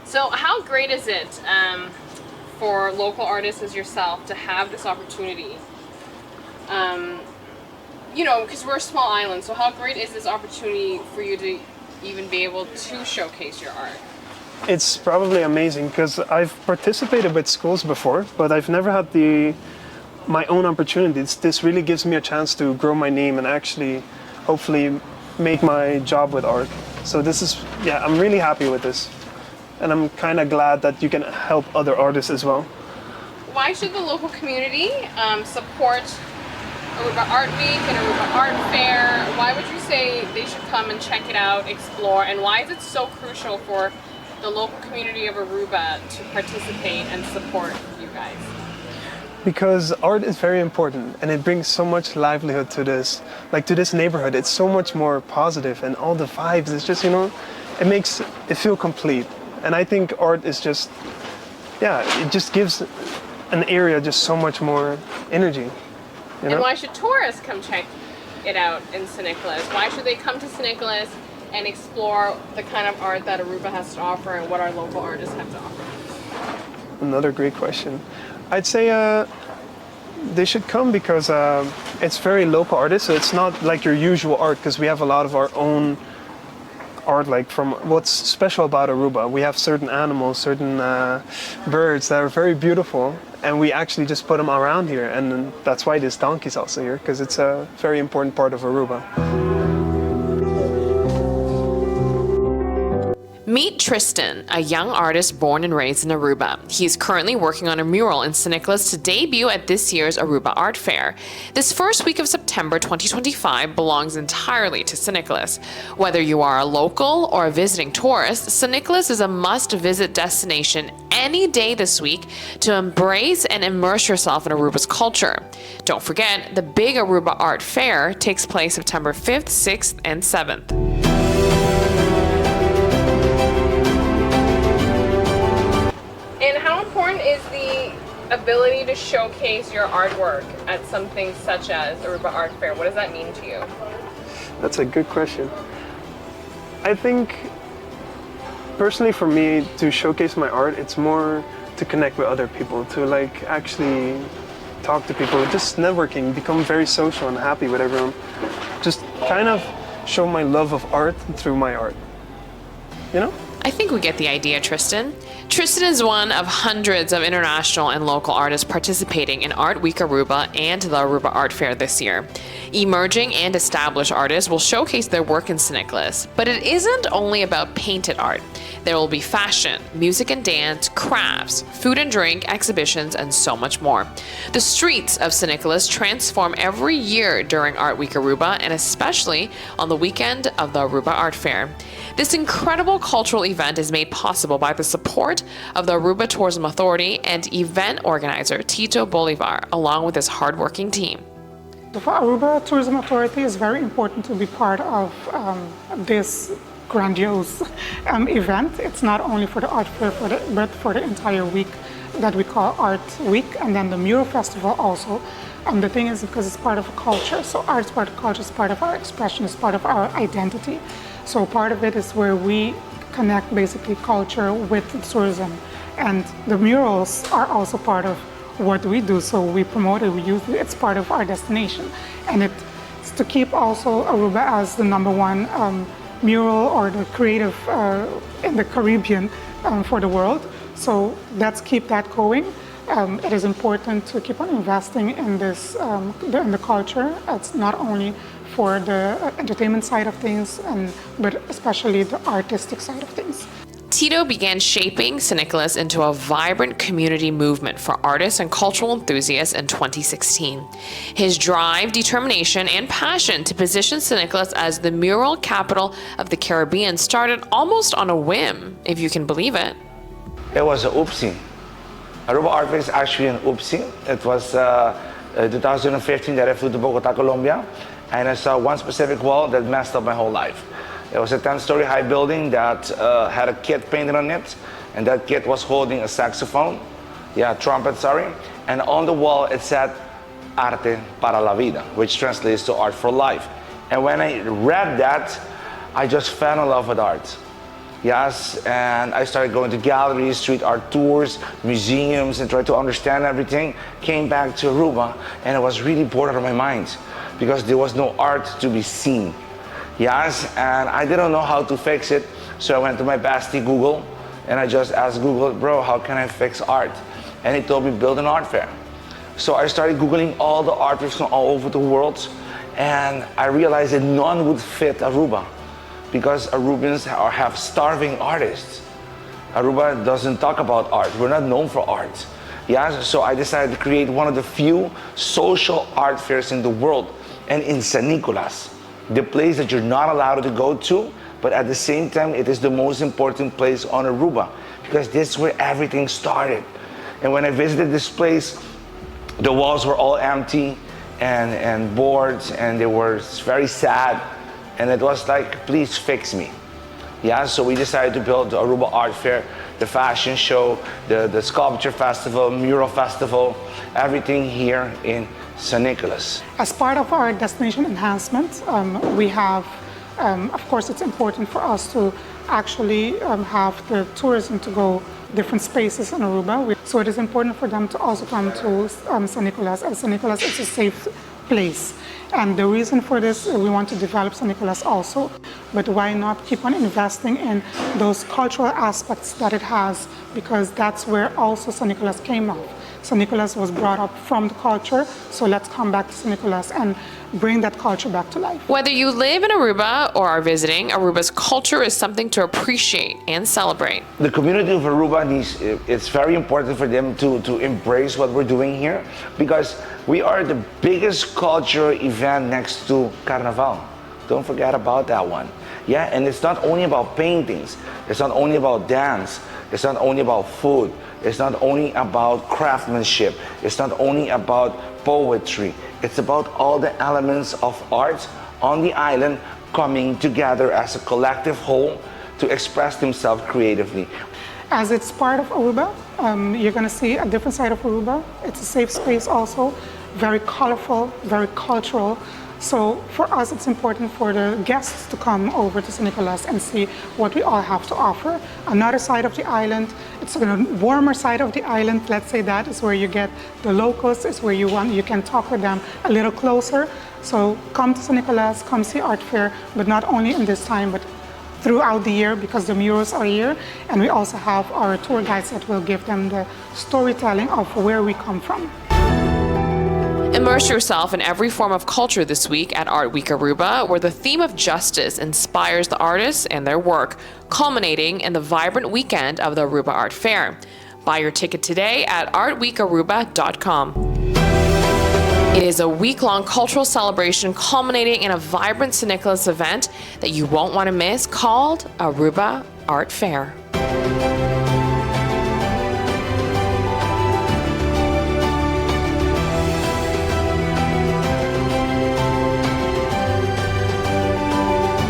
So how great is it for local artists as yourself to have this opportunity? You know, because we're a small island, so how great is this opportunity for you to even be able to showcase your art? It's probably amazing because I've participated with schools before, but I've never had my own opportunities. This really gives me a chance to grow my name and actually, hopefully, make my job with art. So this is, yeah, I'm really happy with this. And I'm kind of glad that you can help other artists as well. Why should the local community support Aruba Art Week and Aruba Art Fair? Why would you say they should come and check it out, explore, and why is it so crucial for the local community of Aruba to participate and support you guys? Because art is very important and it brings so much livelihood to this neighborhood. It's so much more positive and all the vibes, it's just, you know, it makes it feel complete. And I think art is just, yeah, it just gives an area just so much more energy. You know? And why should tourists come check it out in San Nicolas? Why should they come to San Nicolas and explore the kind of art that Aruba has to offer and what our local artists have to offer? Another great question. I'd say they should come because it's very local artists, so it's not like your usual art, because we have a lot of our own art, like from what's special about Aruba. We have certain animals, certain birds that are very beautiful, and we actually just put them around here, and that's why this donkey's also here, because it's a very important part of Aruba. Meet Tristan, a young artist born and raised in Aruba. He is currently working on a mural in San Nicolas to debut at this year's Aruba Art Fair. This first week of September 2025 belongs entirely to San Nicolas. Whether you are a local or a visiting tourist, San Nicolas is a must-visit destination any day this week to embrace and immerse yourself in Aruba's culture. Don't forget, the big Aruba Art Fair takes place September 5th, 6th, and 7th. And how important is the ability to showcase your artwork at something such as Aruba Art Fair? What does that mean to you? That's a good question. I think, personally for me, to showcase my art, it's more to connect with other people, to like actually talk to people, just networking, become very social and happy with everyone. Just kind of show my love of art through my art, you know? I think we get the idea, Tristan. Tristan is one of hundreds of international and local artists participating in ArtWeek Aruba and the Aruba Art Fair this year. Emerging and established artists will showcase their work in San Nicolas, but it isn't only about painted art. There will be fashion, music and dance, crafts, food and drink, exhibitions, and so much more. The streets of San Nicolas transform every year during ArtWeek Aruba, and especially on the weekend of the Aruba Art Fair. This incredible cultural event is made possible by the support of the Aruba Tourism Authority and event organizer Tito Bolivar, along with his hardworking team. For Aruba Tourism Authority, it's very important to be part of this grandiose event. It's not only for the art fair, but for the entire week that we call Art Week, and then the Mural Festival also. The thing is, because it's part of a culture, so art is part of culture, it's part of our expression, it's part of our identity. So part of it is where we connect basically culture with tourism. And the murals are also part of what we do, so we promote it, we use it, it's part of our destination. And it's to keep also Aruba as the #1 mural or the creative in the Caribbean for the world. So let's keep that going. It is important to keep on investing in this, in the culture. It's not only for the entertainment side of things, but especially the artistic side of things. Tito began shaping San Nicolas into a vibrant community movement for artists and cultural enthusiasts in 2016. His drive, determination, and passion to position San Nicolas as the mural capital of the Caribbean started almost on a whim, if you can believe it. It was an oopsie. Aruba Art Week is actually an oopsie. It was 2015 that I flew to Bogota, Colombia, and I saw one specific wall that messed up my whole life. It was a 10-story high building that had a kid painted on it, and that kid was holding a saxophone, trumpet, sorry, and on the wall it said Arte para la vida, which translates to art for life. And when I read that, I just fell in love with art. Yes, and I started going to galleries, street art tours, museums, and tried to understand everything. Came back to Aruba, and I was really bored out of my mind because there was no art to be seen. Yes, and I didn't know how to fix it, so I went to my bestie Google, and I just asked Google, bro, how can I fix art? And he told me, build an art fair. So I started Googling all the art fairs from all over the world, and I realized that none would fit Aruba because Arubans have starving artists. Aruba doesn't talk about art. We're not known for art. Yeah, so I decided to create one of the few social art fairs in the world, and in San Nicolas, the place that you're not allowed to go to, but at the same time, it is the most important place on Aruba because this is where everything started. And when I visited this place, the walls were all empty and boards, and they were very sad. And it was like, please fix me. Yeah, so we decided to build the Aruba Art Fair, the fashion show, the sculpture festival, mural festival, everything here in San Nicolas. As part of our destination enhancement, we have, of course, it's important for us to actually have the tourism to go different spaces in Aruba. So it is important for them to also come to San Nicolas, as San Nicolas is a safe place. And the reason for this, we want to develop San Nicolas also, but why not keep on investing in those cultural aspects that it has, because that's where also San Nicolas came up. San Nicolas was brought up from the culture, so let's come back to San Nicolas and bring that culture back to life. Whether you live in Aruba or are visiting, Aruba's culture is something to appreciate and celebrate. The community of Aruba it's very important for them to embrace what we're doing here, because we are the biggest cultural event next to Carnaval. Don't forget about that one. Yeah, and it's not only about paintings, it's not only about dance, it's not only about food, it's not only about craftsmanship, it's not only about poetry, it's about all the elements of art on the island coming together as a collective whole to express themselves creatively. As it's part of Aruba, you're going to see a different side of Aruba. It's a safe space also, very colorful, very cultural. So for us, it's important for the guests to come over to San Nicolas and see what we all have to offer. Another side of the island, it's a warmer side of the island, let's say that, is where you get the locals, is where you can talk with them a little closer. So come to San Nicolas, come see Art Fair, but not only in this time, but throughout the year, because the murals are here. And we also have our tour guides that will give them the storytelling of where we come from. Immerse yourself in every form of culture this week at ArtWeek Aruba, where the theme of justice inspires the artists and their work, culminating in the vibrant weekend of the Aruba Art Fair. Buy your ticket today at artweekaruba.com. It is a week-long cultural celebration culminating in a vibrant San Nicolas event that you won't want to miss, called Aruba Art Fair.